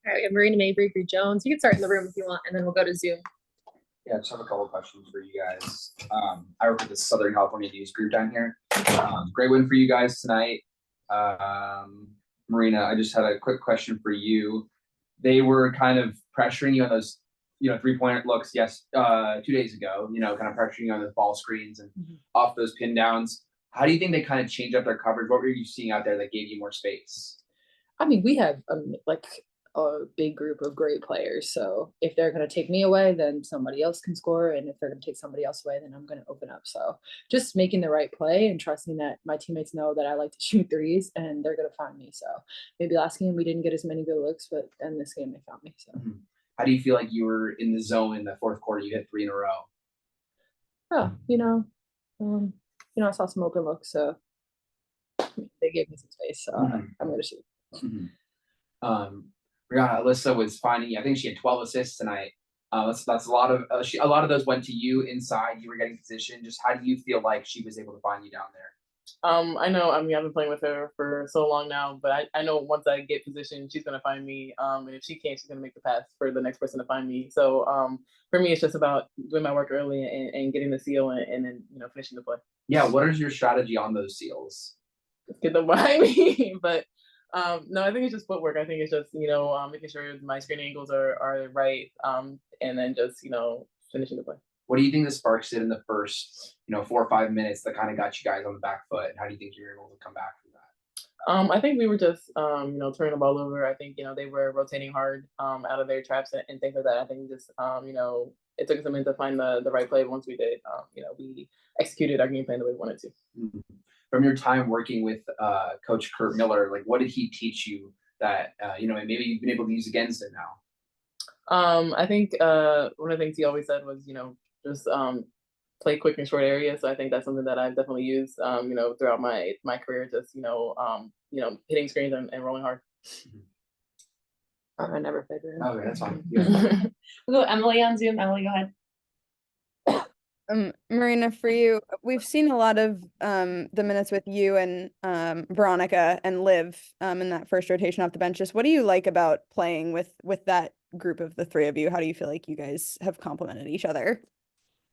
All right, we have Marina Mabry, Jones. You can start in the room if you want, and then we'll go to Zoom. Yeah, just have a couple of questions for you guys. I work at the Southern California News Group down here. Great win for you guys tonight. Marina, I just had a quick question for you. They were kind of pressuring you on those, 3-pointer looks, 2 days ago, kind of pressuring you on the ball screens and off those pin downs. How do you think they kind of changed up their coverage? What were you seeing out there that gave you more space? I mean, we have a big group of great players. So if they're going to take me away, then somebody else can score. And if they're going to take somebody else away, then I'm going to open up. So just making the right play and trusting that my teammates know that I like to shoot threes and they're going to find me. So maybe last game we didn't get as many good looks, but then this game they found me. So how do you feel like you were in the zone in the fourth quarter? You hit 3 in a row. I saw some open looks, so they gave me some space. So I'm going to shoot. Alyssa was finding you. I think she had 12 assists tonight. That's a lot of a lot of those went to you inside. You were getting position. Just how do you feel like she was able to find you down there? I know. I mean, I've been playing with her for so long now, but I know once I get position, she's gonna find me. And if she can't, she's gonna make the pass for the next person to find me. So for me, it's just about doing my work early and getting the seal and then finishing the play. Yeah. What is your strategy on those seals? Just get them behind me, but. No, I think it's just footwork. I think it's just, making sure my screen angles are right, and then just, finishing the play. What do you think the Sparks did in the first, 4 or 5 minutes that kind of got you guys on the back foot? And how do you think you were able to come back from that? I think we were just, turning the ball over. I think, they were rotating hard out of their traps and things like that. I think just, it took us a minute to find the right play. Once we did, we executed our game plan the way we wanted to. Mm-hmm. From your time working with Coach Kurt Miller, like what did he teach you that and maybe you've been able to use against it now? I think one of the things he always said was just play quick and short areas. So I think that's something that I've definitely used throughout my career. Just hitting screens and rolling hard. I never played with him. Okay, that's fine. We'll go Emily on Zoom. Emily, go ahead. Marina, for you, we've seen a lot of the minutes with you and Veronica and Liv in that first rotation off the bench. Just what do you like about playing with that group of the three of you? How do you feel like you guys have complemented each other?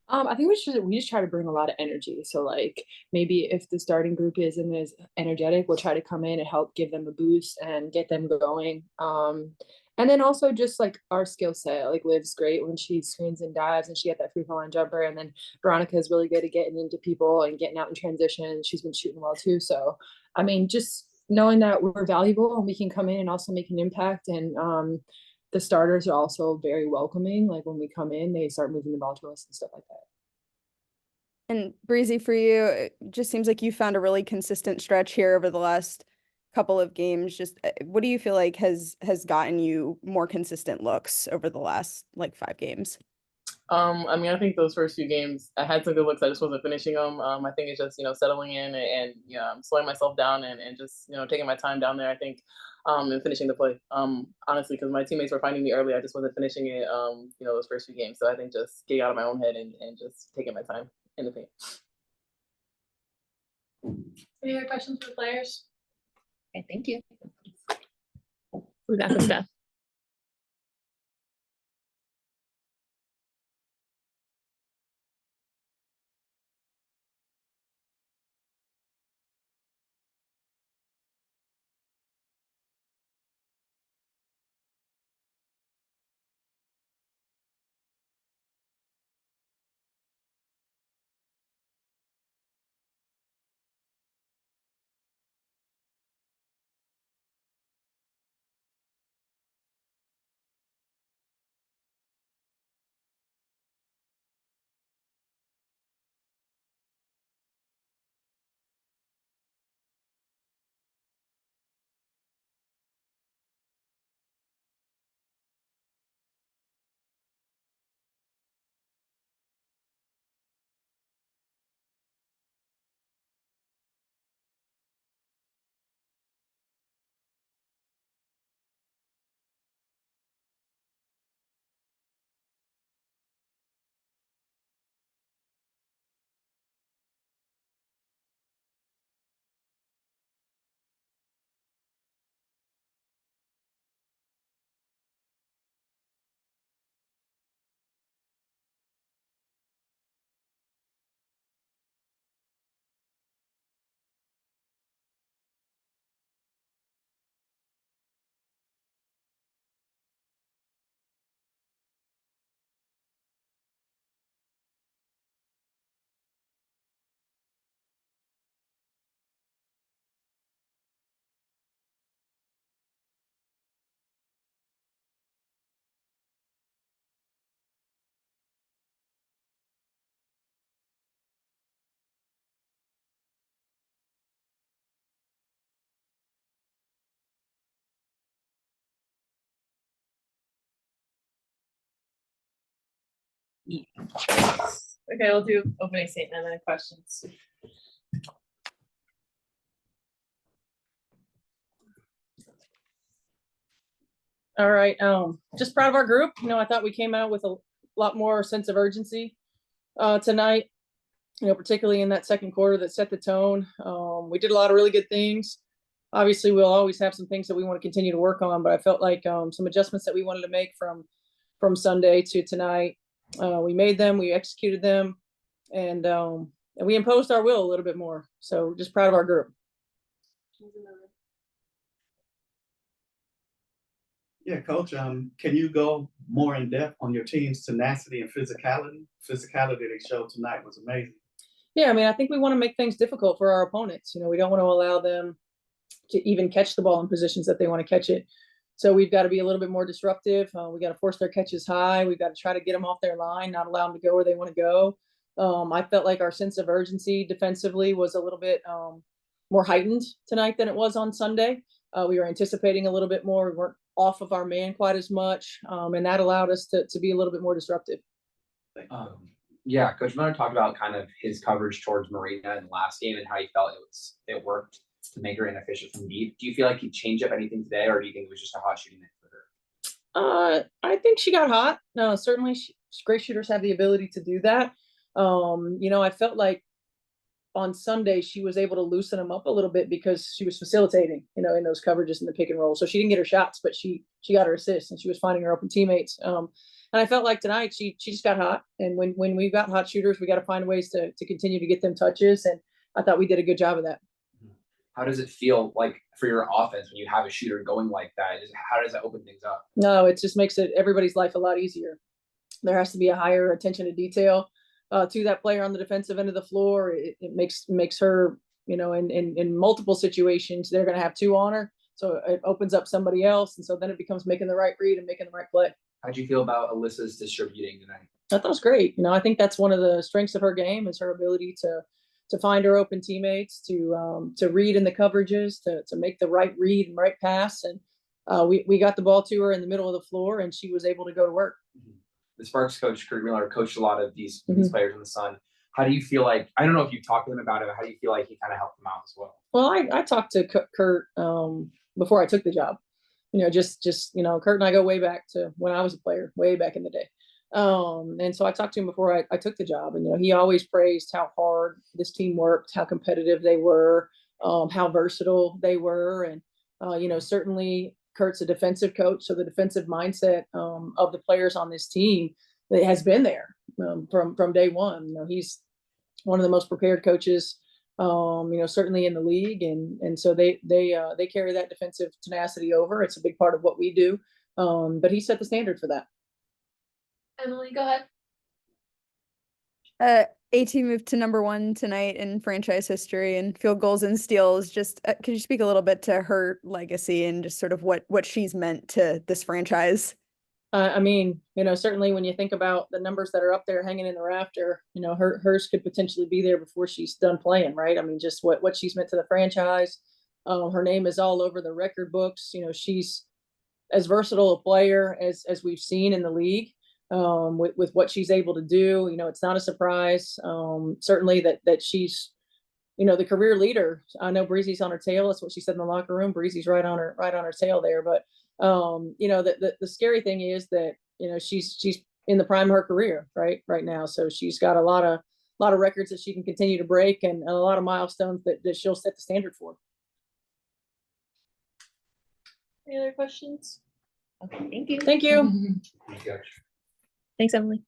I think we just try to bring a lot of energy. So like maybe if the starting group isn't as energetic, we'll try to come in and help give them a boost and get them going. And then also just like our skill set, like Liv's great when she screens and dives and she got that free throw line jumper. And then Veronica is really good at getting into people and getting out in transition. She's been shooting well too. So, I mean, just knowing that we're valuable and we can come in and also make an impact. And the starters are also very welcoming. Like when we come in, they start moving the ball to us and stuff like that. And Breezy, for you, it just seems like you found a really consistent stretch here over the last couple of games. Just what do you feel like has gotten you more consistent looks over the last 5 games? I mean, I think those first few games, I had some good looks. I just wasn't finishing them. I think it's just settling in and slowing myself down and just taking my time down there. I think and finishing the play. Honestly, because my teammates were finding me early, I just wasn't finishing it. Those first few games. So I think just getting out of my own head and just taking my time in the paint. Any other questions for the players? Okay, thank you. We got the stuff. Okay, we'll do opening statement and then questions. All right, just proud of our group. I thought we came out with a lot more sense of urgency tonight, particularly in that second quarter that set the tone. We did a lot of really good things. Obviously, we'll always have some things that we want to continue to work on, but I felt like some adjustments that we wanted to make from Sunday to tonight, we made them, we executed them, and we imposed our will a little bit more. So just proud of our group. Yeah, Coach, can you go more in depth on your team's tenacity and physicality? Physicality they showed tonight was amazing. Yeah, I mean, I think we want to make things difficult for our opponents. We don't want to allow them to even catch the ball in positions that they want to catch it. So we've got to be a little bit more disruptive. We got to force their catches high. We've got to try to get them off their line, not allow them to go where they want to go. I felt like our sense of urgency defensively was a little bit more heightened tonight than it was on Sunday. We were anticipating a little bit more. We weren't off of our man quite as much, and that allowed us to be a little bit more disruptive. Yeah, Coach Miller talked about kind of his coverage towards Marina in the last game and how he felt it worked to make her inefficient from deep. Do you feel like he'd change up anything today, or do you think it was just a hot shooting night for her? I think she got hot. No, certainly great shooters have the ability to do that. I felt like on Sunday she was able to loosen them up a little bit because she was facilitating, in those coverages in the pick and roll. So she didn't get her shots, but she got her assists and she was finding her open teammates. And I felt like tonight she just got hot. And when we've got hot shooters, we got to find ways to continue to get them touches. And I thought we did a good job of that. How does it feel like for your offense when you have a shooter going like that? How does that open things up? No, it just makes everybody's life a lot easier. There has to be a higher attention to detail to that player on the defensive end of the floor. It makes her, in multiple situations, they're going to have two on her. So it opens up somebody else. And so then it becomes making the right read and making the right play. How'd you feel about Alyssa's distributing tonight? I thought it was great. I think that's one of the strengths of her game is her ability to find her open teammates, to read in the coverages, to make the right read and right pass. And we got the ball to her in the middle of the floor and she was able to go to work. The Sparks coach, Kurt Miller, coached a lot of these players in the Sun. How do you feel like, I don't know if you've talked to him about it, but how do you feel like he kind of helped them out as well? Well, I talked to Kurt before I took the job. Kurt and I go way back to when I was a player, way back in the day. And so I talked to him before I took the job, and he always praised how hard this team worked, how competitive they were, how versatile they were, and certainly Kurt's a defensive coach, so the defensive mindset of the players on this team that has been there from day one. He's one of the most prepared coaches, certainly in the league, and so they carry that defensive tenacity over. It's a big part of what we do, but he set the standard for that. Emily, go ahead. AT moved to #1 tonight in franchise history and field goals and steals. Just could you speak a little bit to her legacy and just sort of what she's meant to this franchise? Certainly when you think about the numbers that are up there hanging in the rafter, hers could potentially be there before she's done playing, right? Just what she's meant to the franchise. Her name is all over the record books. She's as versatile a player as we've seen in the league. With what she's able to do, it's not a surprise. Certainly that she's, the career leader. I know Breezy's on her tail. That's what she said in the locker room. Breezy's right on her tail there. But the scary thing is that she's in the prime of her career right now. So she's got a lot of records that she can continue to break and a lot of milestones that she'll set the standard for. Any other questions? Okay, thank you. Thank you. Thanks, Emily.